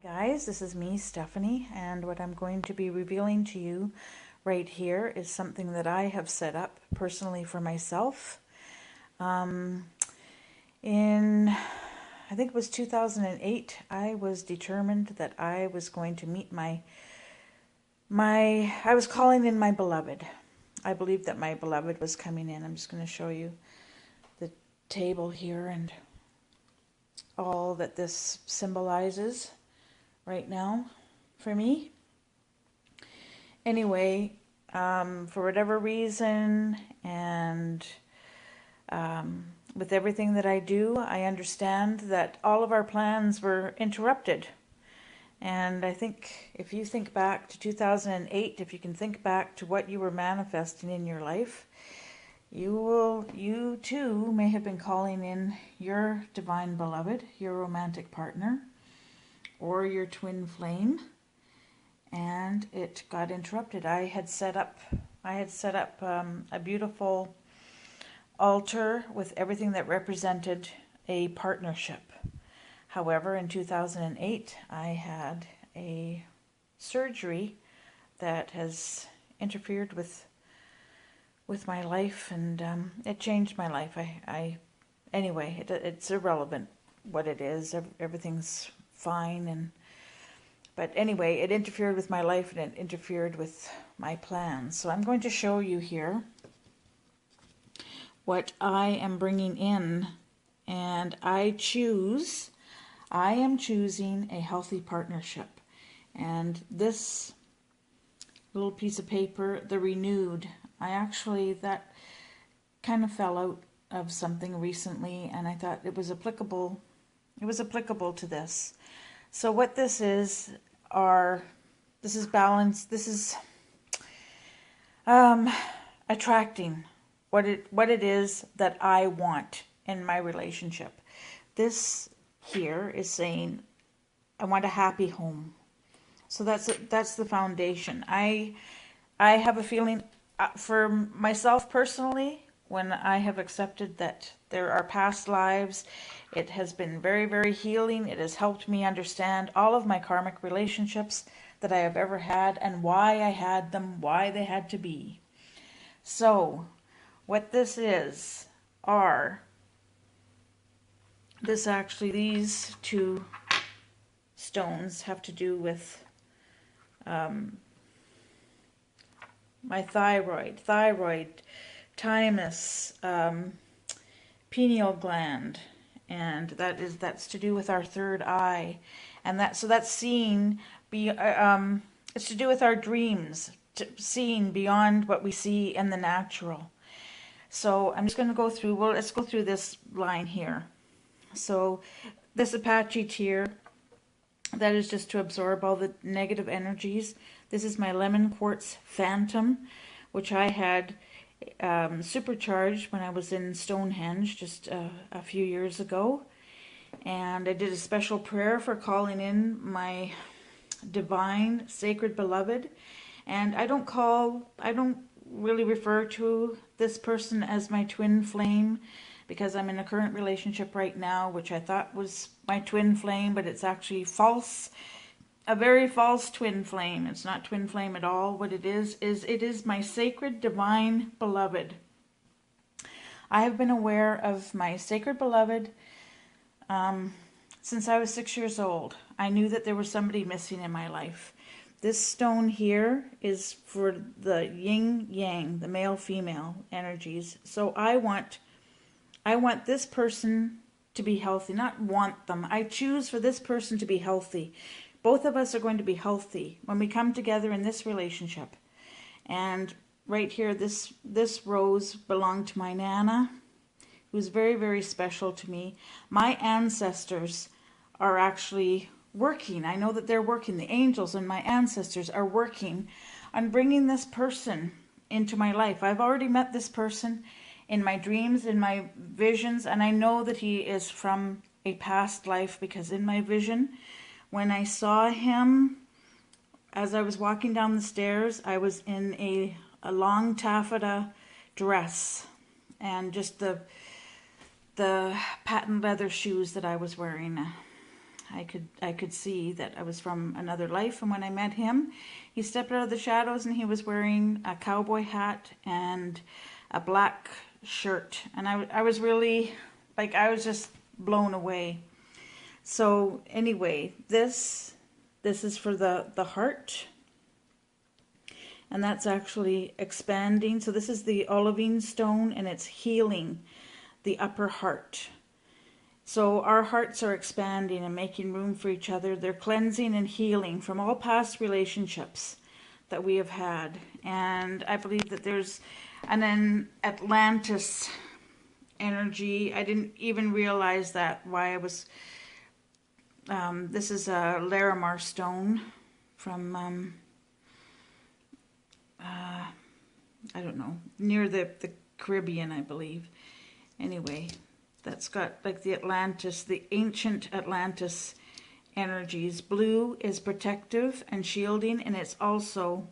Guys, this is me, Stephanie, and what I'm going to be revealing to you right here is something that I have set up personally for myself. In, I think it was 2008, I was determined that I was going to meet I was calling in my beloved. I believed that my beloved was coming in. I'm just going to show you the table here and all that this symbolizes right now for me. Anyway, for whatever reason and with everything that I do, I understand that all of our plans were interrupted. And I think if you think back to 2008, if you can think back to what you were manifesting in your life, you too may have been calling in your divine beloved, your romantic partner, or your twin flame, and it got interrupted. I had set up a beautiful altar with everything that represented a partnership. However, in 2008, I had a surgery that has interfered with my life, and it changed my life. Anyway, it's irrelevant what it is. Everything's fine, but anyway, it interfered with my life and it interfered with my plans. So I'm going to show you here what I am bringing in, and I am choosing a healthy partnership. And this little piece of paper, the renewed, that kind of fell out of something recently, and I thought it was applicable to this. So what this is balance. This is attracting what it is that I want in my relationship. This here is saying I want a happy home. So that's the foundation. I have a feeling for myself personally, when I have accepted that there are past lives, it has been very, very healing. It has helped me understand all of my karmic relationships that I have ever had and why I had them, why they had to be. So, what this is, these two stones have to do with my thyroid, thymus, pineal gland, and that's to do with our third eye, and that's seeing it's to do with our dreams, seeing beyond what we see in the natural. So I'm just going to go through. Well, let's go through this line here. So this Apache tear, that is just to absorb all the negative energies. This is my lemon quartz phantom, which I had supercharged when I was in Stonehenge just a few years ago. And I did a special prayer for calling in my divine sacred beloved. And I don't really refer to this person as my twin flame, because I'm in a current relationship right now, which I thought was my twin flame, but it's actually false. A very false twin flame. It's not twin flame at all. What it is my sacred divine beloved. I have been aware of my sacred beloved since I was 6 years old. I knew that there was somebody missing in my life. This stone here is for the yin yang, the male female energies. So I want this person to be healthy. Not want them. I choose for this person to be healthy. Both of us are going to be healthy when we come together in this relationship. And right here, this rose belonged to my Nana, who's very, very special to me. My ancestors are actually working. I know that they're working. The angels and my ancestors are working on bringing this person into my life. I've already met this person in my dreams, in my visions, and I know that he is from a past life, because in my vision, when I saw him, as I was walking down the stairs, I was in a long taffeta dress and just the patent leather shoes that I was wearing. I could see that I was from another life. And when I met him, he stepped out of the shadows and he was wearing a cowboy hat and a black shirt. And I was really, like, I was just blown away. So anyway, this is for the heart. And that's actually expanding. So this is the Olivine Stone, and it's healing the upper heart. So our hearts are expanding and making room for each other. They're cleansing and healing from all past relationships that we have had. And I believe that there's an Atlantis energy. I didn't even realize that, why I was... this is a Larimar stone from... I don't know, near the Caribbean, I believe. Anyway, that's got like the Atlantis, the ancient Atlantis energies. Blue is protective and shielding, and it's also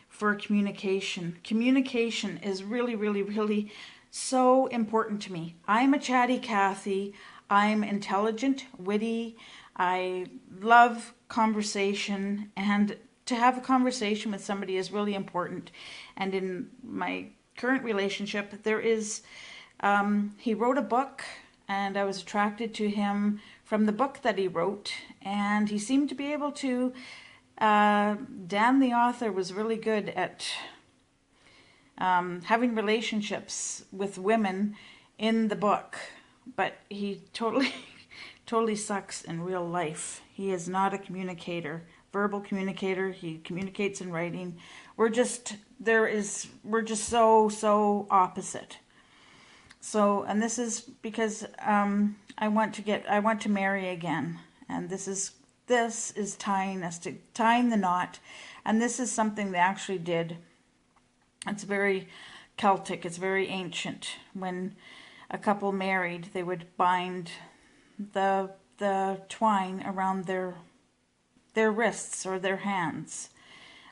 for communication. Communication is really, really, really so important to me. I'm a chatty Cathy. I'm intelligent, witty. I love conversation, and to have a conversation with somebody is really important. And in my current relationship, there is, he wrote a book, and I was attracted to him from the book that he wrote, and he seemed to be able to, Dan the author was really good at having relationships with women in the book, but he totally sucks in real life. He is not a communicator. Verbal communicator. He communicates in writing. We're just so opposite. So, and this is because I want to marry again, and this is tying the knot, and this is something they actually did. It's very Celtic. It's very ancient. When a couple married, they would bind the twine around their wrists or their hands,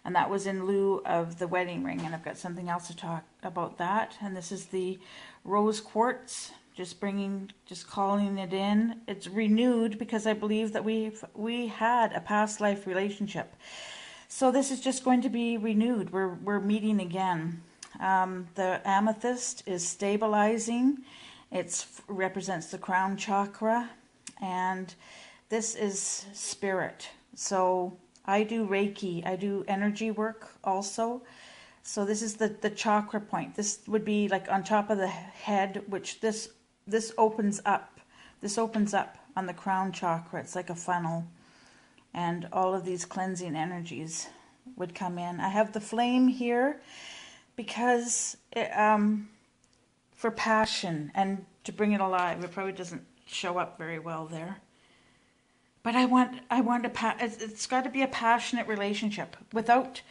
and that was in lieu of the wedding ring. And I've got something else to talk about that. And this is the rose quartz, just calling it in. It's renewed because I believe that we had a past life relationship, so this is just going to be renewed. We're meeting again. The amethyst is stabilizing. It represents the Crown Chakra, and this is spirit. So I do Reiki, I do energy work also. So this is the chakra point. This would be like on top of the head, which this opens up. This opens up on the Crown Chakra. It's like a funnel. And all of these cleansing energies would come in. I have the flame here because for passion and to bring it alive. It probably doesn't show up very well there. But it's got to be a passionate relationship. Without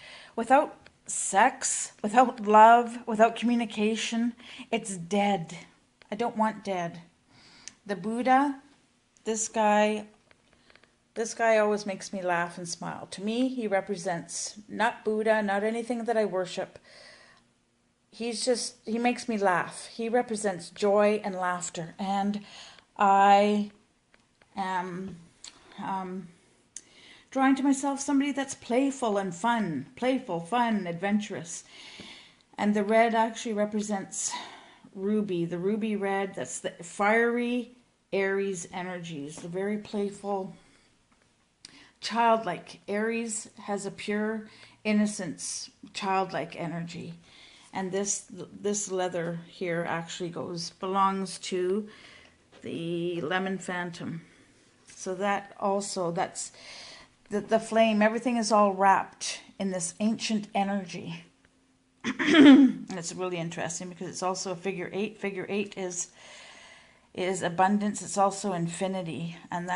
sex, without love, without communication, it's dead. I don't want dead. The Buddha, this guy always makes me laugh and smile. To me, he represents not Buddha, not anything that I worship. He makes me laugh. He represents joy and laughter. And I am drawing to myself somebody that's playful and fun, adventurous. And the red actually represents ruby, the ruby red. That's the fiery Aries energies, the very playful, childlike. Aries has a pure innocence, childlike energy. And this leather here actually belongs to the Lemon Phantom. So that's the flame. Everything is all wrapped in this ancient energy. And it's really interesting because it's also a figure 8. Figure 8 is abundance. It's also infinity. And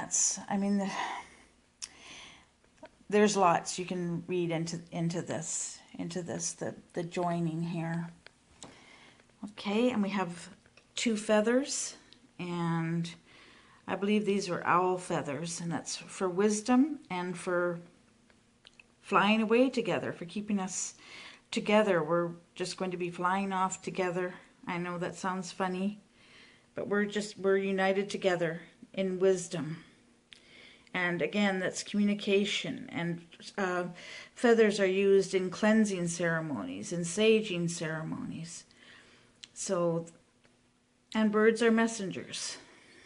there's lots you can read into this, the joining here. Okay, and we have 2 feathers, and I believe these are owl feathers, and that's for wisdom and for flying away together, for keeping us together. We're just going to be flying off together. I know that sounds funny, but we're united together in wisdom. And again, that's communication. And feathers are used in cleansing ceremonies, in saging ceremonies. So, and birds are messengers.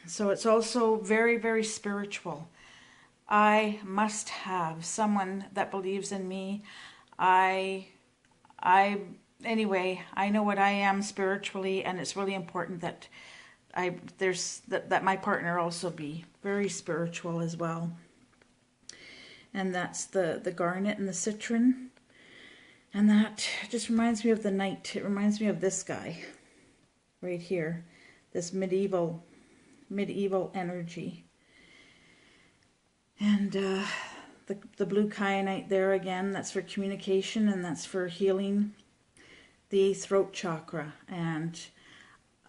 So it's also very, very spiritual. I must have someone that believes in me. Anyway, I know what I am spiritually, and it's really important that that my partner also be very spiritual as well. And that's the garnet and the citron. And that just reminds me of the knight. It reminds me of this guy right here, this medieval energy. And the blue kyanite there again, that's for communication, and that's for healing the throat chakra. And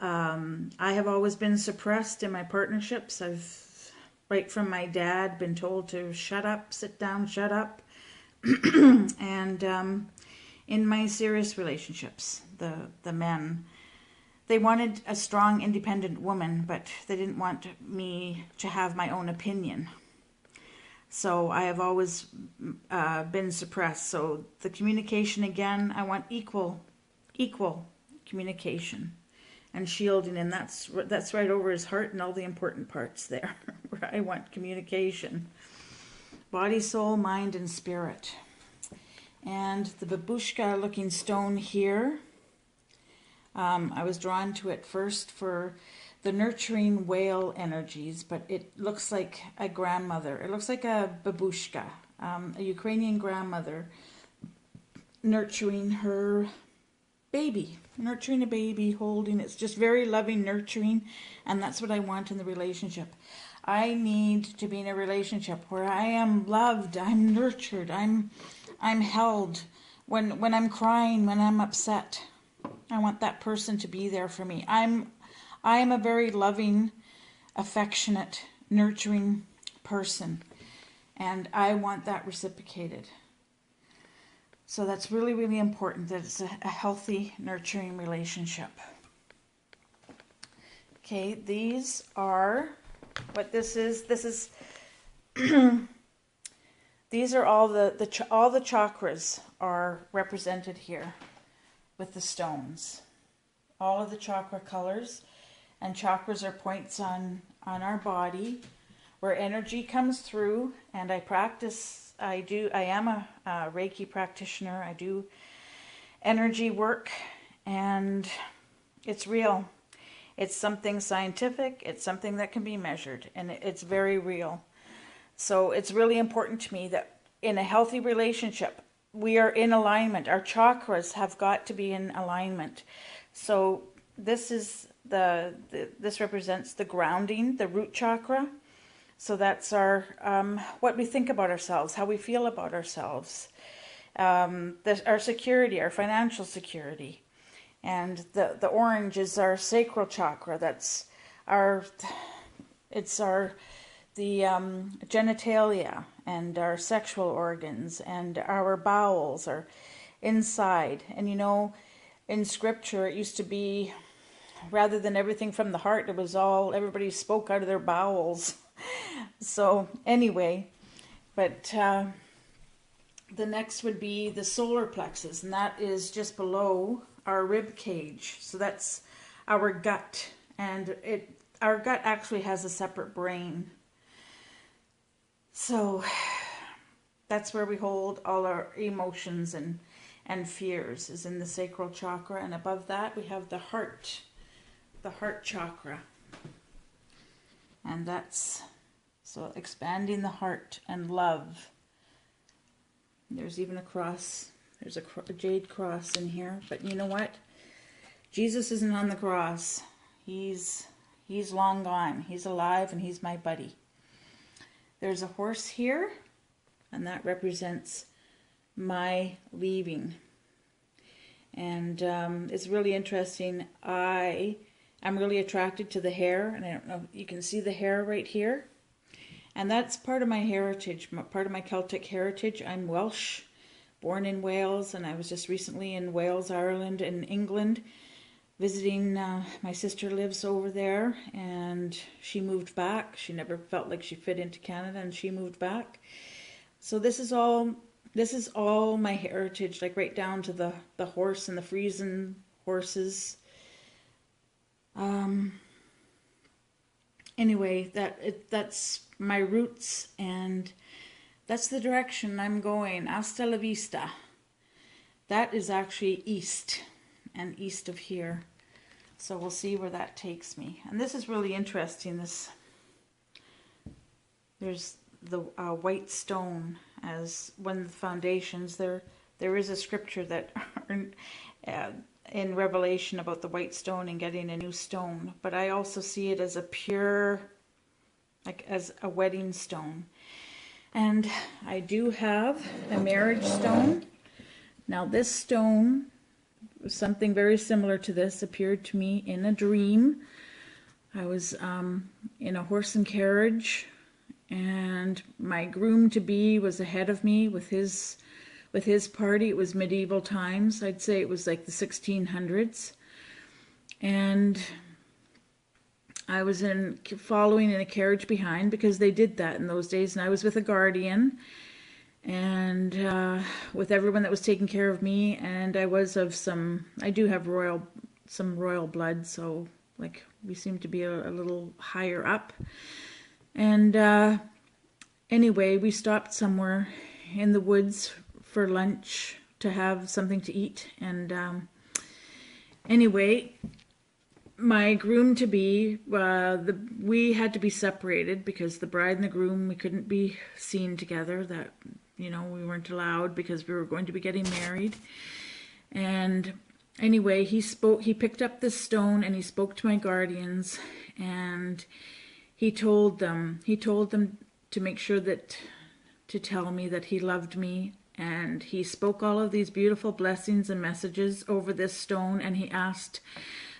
I have always been suppressed in my partnerships. I've, right from my dad, been told to shut up, sit down, shut up. And in my serious relationships, the men, they wanted a strong, independent woman, but they didn't want me to have my own opinion. So I have always been suppressed. So the communication, again, I want equal communication and shielding, and that's right over his heart and all the important parts there, where I want communication. Body, soul, mind, and spirit. And the babushka-looking stone here, I was drawn to it first for the nurturing whale energies, but it looks like a grandmother. It looks like a babushka, a Ukrainian grandmother nurturing her baby, nurturing a baby, holding. It's just very loving, nurturing, and that's what I want in the relationship. I need to be in a relationship where I am loved, I'm nurtured, I'm held. When I'm crying, when I'm upset, I want that person to be there for me. I am a very loving, affectionate, nurturing person, and I want that reciprocated. So that's really, really important, that it's a healthy, nurturing relationship. Okay, these are what this is. This is these are all the chakras are represented here with the stones. All of the chakra colors, and chakras are points on our body where energy comes through. And I practice. I am a Reiki practitioner. I do energy work, and it's real. It's something scientific. It's something that can be measured, and it's very real. So it's really important to me that in a healthy relationship, we are in alignment. Our chakras have got to be in alignment. So this is this represents the grounding, the root chakra. So that's our what we think about ourselves, how we feel about ourselves, our security, our financial security. And the orange is our sacral chakra. That's the genitalia and our sexual organs and our bowels are inside. And you know, in scripture it used to be, rather than everything from the heart, it was all, everybody spoke out of their bowels. So anyway, but the next would be the solar plexus, and that is just below our rib cage. So that's our gut, and our gut actually has a separate brain. So that's where we hold all our emotions and fears, is in the sacral chakra. And above that we have the heart chakra. And that's, so expanding the heart and love. There's even a cross. There's a jade cross in here. But you know what? Jesus isn't on the cross. He's long gone. He's alive, and he's my buddy. There's a horse here, and that represents my leaving. And it's really interesting. I'm really attracted to the hair, and I don't know, you can see the hair right here. And that's part of my heritage, part of my Celtic heritage. I'm Welsh, born in Wales, and I was just recently in Wales, Ireland, and England. visiting. My sister lives over there, and she moved back. She never felt like she fit into Canada, and she moved back. So this is all my heritage, like right down to the horse and the Friesen horses. Anyway, that's my roots, and that's the direction I'm going. Hasta la vista. That is actually east, and east of here. So we'll see where that takes me. And this is really interesting. There's the white stone as one of the foundations. There is a scripture that in Revelation about the white stone and getting a new stone. But I also see it as a pure, like as a wedding stone. And I do have a marriage stone. Now this stone, something very similar to this, appeared to me in a dream. I was in a horse and carriage, and my groom-to-be was ahead of me with his party. It was medieval times. I'd say it was like the 1600s. And I was following in a carriage behind, because they did that in those days, and I was with a guardian and with everyone that was taking care of me. And I do have some royal blood, so like we seem to be a little higher up. And anyway, we stopped somewhere in the woods for lunch to have something to eat. And anyway, my groom-to-be, we had to be separated because the bride and the groom, we couldn't be seen together. That, we weren't allowed because we were going to be getting married. And anyway, he picked up this stone and he spoke to my guardians, and he told them to make sure to tell me that he loved me. And he spoke all of these beautiful blessings and messages over this stone, and he asked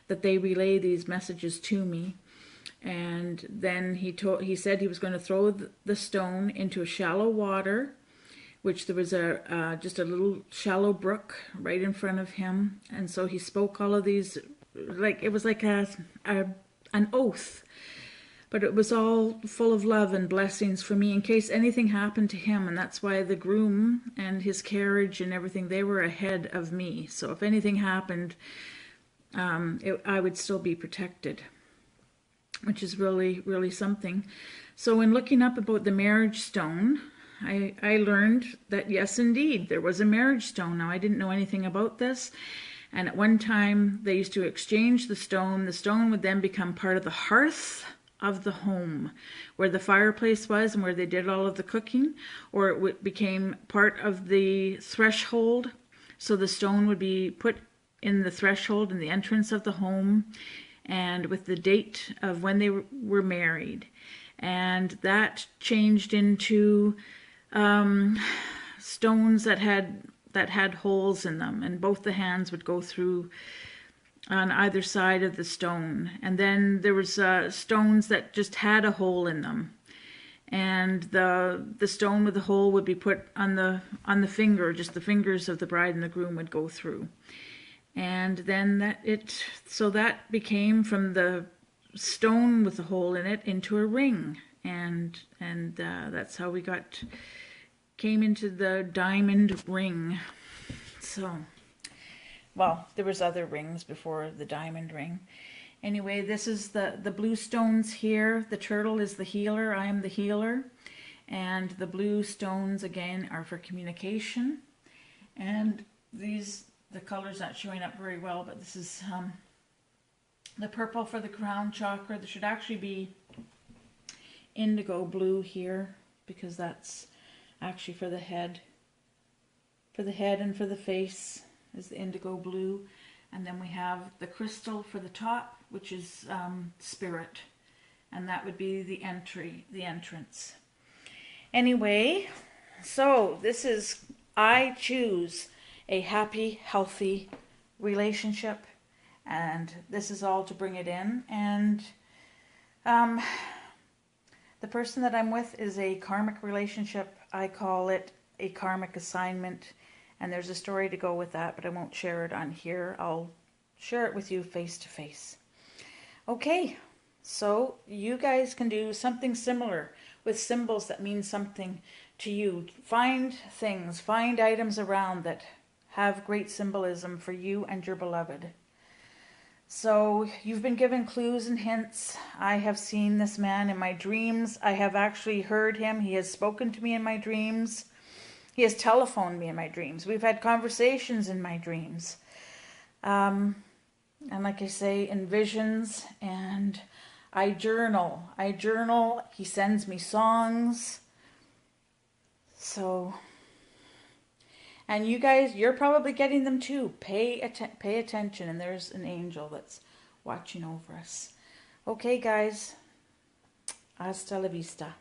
that they relay these messages to me. And then he said he was going to throw the stone into a shallow water, which there was just a little shallow brook right in front of him. And so he spoke all of these, like it was like an oath, but it was all full of love and blessings for me in case anything happened to him. And that's why the groom and his carriage and everything, they were ahead of me. So if anything happened, I would still be protected, which is really, really something. So in looking up about the marriage stone, I learned that yes, indeed, there was a marriage stone. Now, I didn't know anything about this. And at one time, they used to exchange the stone. The stone would then become part of the hearth of the home, where the fireplace was and where they did all of the cooking, or it became part of the threshold. So the stone would be put in the threshold in the entrance of the home, and with the date of when they were married. And that changed into stones that had holes in them, and both the hands would go through on either side of the stone. And then there was stones that just had a hole in them, and the stone with the hole would be put on the finger. Just the fingers of the bride and the groom would go through. And then that became from the stone with the hole in it into a ring, and that's how we came into the diamond ring. So, well, there was other rings before the diamond ring. Anyway, this is the blue stones here. The turtle is the healer. I am the healer. And the blue stones, again, are for communication. And the color's not showing up very well, but this is the purple for the crown chakra. There should actually be indigo blue here, because that's actually for the head. For the head and for the face is the indigo blue. And then we have the crystal for the top, which is spirit. And that would be the entrance. Anyway, so this is, I choose a happy, healthy relationship. And this is all to bring it in. And the person that I'm with is a karmic relationship. I call it a karmic assignment. And there's a story to go with that, but I won't share it on here. I'll share it with you face to face. Okay, so you guys can do something similar with symbols that mean something to you. Find things, find items around that have great symbolism for you and your beloved. So you've been given clues and hints. I have seen this man in my dreams. I have actually heard him. He has spoken to me in my dreams. He has telephoned me in my dreams. We've had conversations in my dreams. And like I say, in visions, and I journal. He sends me songs. So, and you guys, you're probably getting them too. Pay attention, and there's an angel that's watching over us. Okay, guys. Hasta la vista.